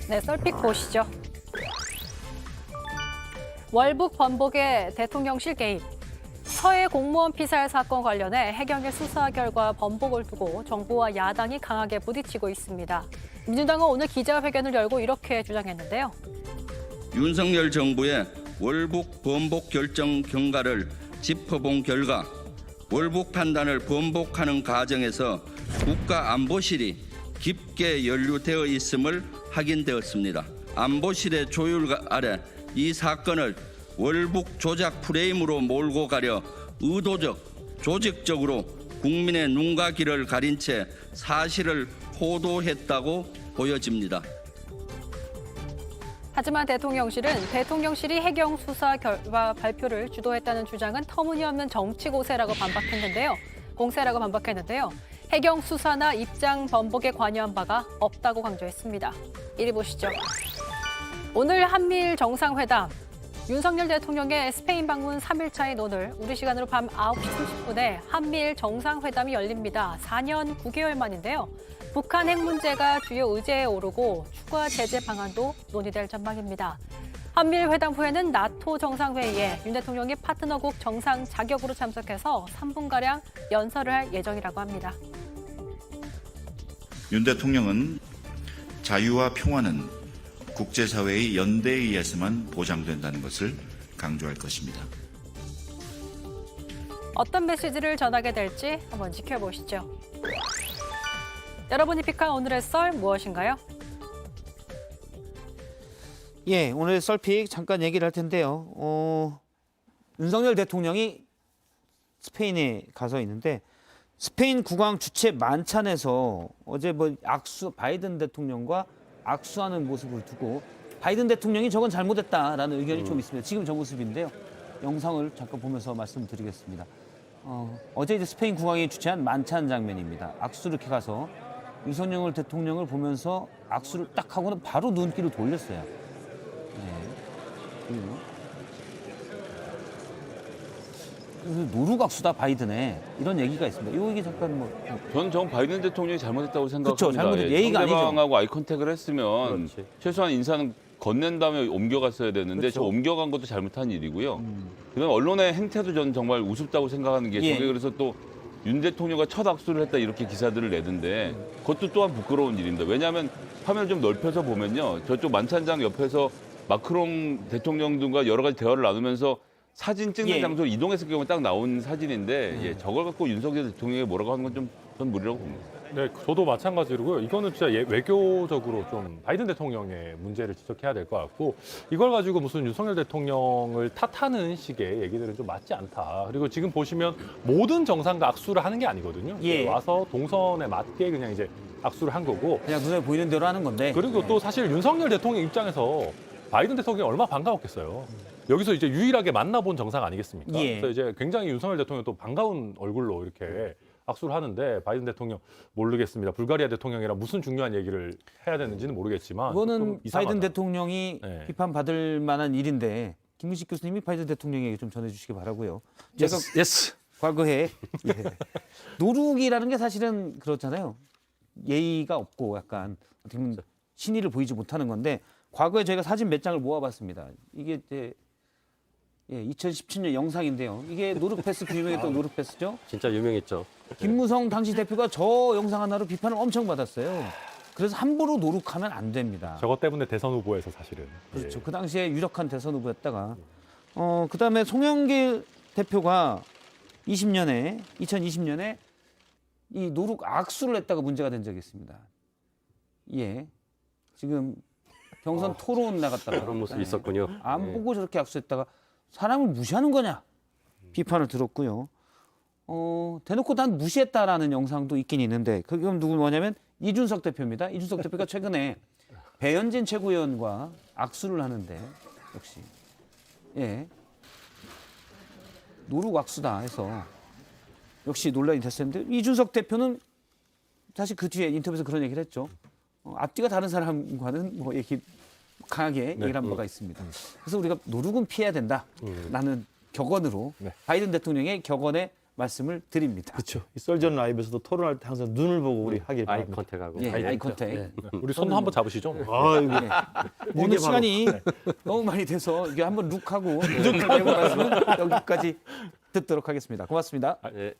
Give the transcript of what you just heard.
네, 썰픽 보시죠. 월북 번복의 대통령실 개입. 서해 공무원 피살 사건 관련해 해경의 수사 결과 번복을 두고 정부와 야당이 강하게 부딪히고 있습니다. 민주당은 오늘 기자회견을 열고 이렇게 주장했는데요. 윤석열 정부의 월북 번복 결정 경과를 짚어본 결과 월북 판단을 번복하는 과정에서 국가안보실이 깊게 연루되어 있음을 확인되었습니다. 안보실의 조율 아래 이 사건을 월북 조작 프레임으로 몰고 가려 의도적, 조직적으로 국민의 눈과 귀를 가린 채 사실을 호도했다고 보여집니다. 하지만 대통령실이 해경 수사 결과 발표를 주도했다는 주장은 터무니없는 정치 공세라고 반박했는데요. 해경 수사나 입장 번복에 관여한 바가 없다고 강조했습니다. 이리 보시죠. 오늘 한미일 정상회담. 윤석열 대통령의 스페인 방문 3일차인 오늘 우리 시간으로 밤 9시 30분에 한미일 정상회담이 열립니다. 4년 9개월 만인데요. 북한 핵 문제가 주요 의제에 오르고 추가 제재 방안도 논의될 전망입니다. 한미일 회담 후에는 나토 정상회의에 윤 대통령이 파트너국 정상 자격으로 참석해서 3분가량 연설을 할 예정이라고 합니다. 윤 대통령은 자유와 평화는 국제사회의 연대에 의해서만 보장된다는 것을 강조할 것입니다. 어떤 메시지를 전하게 될지 한번 지켜보시죠. 여러분이 픽한 오늘의 썰 무엇인가요? 예, 오늘 썰픽 잠깐 얘기를 할 텐데요. 윤석열 대통령이 스페인에 가서 있는데 스페인 국왕 주최 만찬에서 어제 바이든 대통령과 악수하는 모습을 두고 바이든 대통령이 저건 잘못했다라는 의견이 좀 있습니다. 지금 저 모습인데요. 영상을 잠깐 보면서 말씀드리겠습니다. 어제 이제 스페인 국왕이 주최한 만찬 장면입니다. 악수를 이렇게 가서 윤석열 대통령을 보면서 악수를 딱 하고는 바로 눈길을 돌렸어요. 네. 그리고 노루각수다 바이든에 이런 얘기가 있습니다. 이 얘기 잠깐 저는 정 바이든 대통령이 잘못했다고 생각합니다. 그쵸, 잘못했- 예의가 아니죠. 상대방하고 아이 컨택을 했으면 그렇지. 최소한 인사는 건넨 다음에 옮겨갔어야 되는데 그렇죠. 저 옮겨간 것도 잘못한 일이고요. 그다음 언론의 행태도 저는 정말 우습다고 생각하는 게 예. 저게 그래서 또 윤 대통령과 첫 악수를 했다 이렇게 기사들을 내던데 그것도 또한 부끄러운 일입니다. 왜냐하면 화면을 좀 넓혀서 보면요. 저쪽 만찬장 옆에서 마크롱 대통령 등과 여러 가지 대화를 나누면서 사진 찍는 예. 장소로 이동했을 경우에 딱 나온 사진인데 예, 저걸 갖고 윤석열 대통령이 뭐라고 하는 건 전 무리라고 봅니다. 네, 저도 마찬가지로고요. 이거는 진짜 외교적으로 좀 바이든 대통령의 문제를 지적해야 될 것 같고 이걸 가지고 무슨 윤석열 대통령을 탓하는 식의 얘기들은 좀 맞지 않다. 그리고 지금 보시면 모든 정상과 악수를 하는 게 아니거든요. 예. 와서 동선에 맞게 그냥 이제 악수를 한 거고 그냥 눈에 보이는 대로 하는 건데. 그리고 또 사실 윤석열 대통령 입장에서 바이든 대통령이 얼마나 반가웠겠어요. 여기서 이제 유일하게 만나본 정상 아니겠습니까? 예. 그래서 이제 굉장히 윤석열 대통령도 반가운 얼굴로 이렇게 악수를 하는데 바이든 대통령 모르겠습니다. 불가리아 대통령이랑 무슨 중요한 얘기를 해야 되는지는 모르겠지만 이거는 좀 이상하다. 바이든 대통령이 네. 비판받을 만한 일인데 김문식 교수님이 바이든 대통령에게 좀 전해주시기 바라고요. 제가 과거에 노룩이라는 게 사실은 그렇잖아요. 예의가 없고 약간 어떻게 보면 신의를 보이지 못하는 건데 과거에 저희가 사진 몇 장을 모아봤습니다. 이게 이제 2017년 영상인데요. 이게 노룩패스 그 유명했던 노룩패스죠. 진짜 유명했죠. 김무성 당시 대표가 저 영상 하나로 비판을 엄청 받았어요. 그래서 함부로 노룩하면 안 됩니다. 저것 때문에 대선 후보에서 사실은 그렇죠. 그 당시에 유력한 대선 후보였다가 그다음에 송영길 대표가 2020년에 이 노룩 악수를 했다가 문제가 된 적이 있습니다. 예. 지금 경선 토론 나갔다가 그런 모습이 있었군요. 안 예. 보고 저렇게 악수했다가 사람을 무시하는 거냐 비판을 들었고요. 대놓고 난 무시했다라는 영상도 있긴 있는데 그게 뭐냐면 이준석 대표입니다. 이준석 대표가 최근에 배현진 최고위원과 악수를 하는데 역시 노룩 악수다 해서 역시 논란이 됐었는데 이준석 대표는 사실 그 뒤에 인터뷰에서 그런 얘기를 했죠. 앞뒤가 다른 사람과는 뭐 얘기 강하게 얘기를 한 바가 있습니다. 그래서 우리가 노룩은 피해야 된다라는 격언으로 네. 바이든 대통령의 격언에 말씀을 드립니다. 그렇죠. 이 썰전 라이브에서도 토론할 때 항상 눈을 보고 우리 하길 아이 바랍니다. 컨택하고. 예, 아이 컨택. 우리 손 한번 잡으시죠. 아이고. 예. 오늘 이게 바로- 시간이 너무 많이 돼서 이게 한번 룩하고 말씀은 여기까지 듣도록 하겠습니다. 고맙습니다. 예.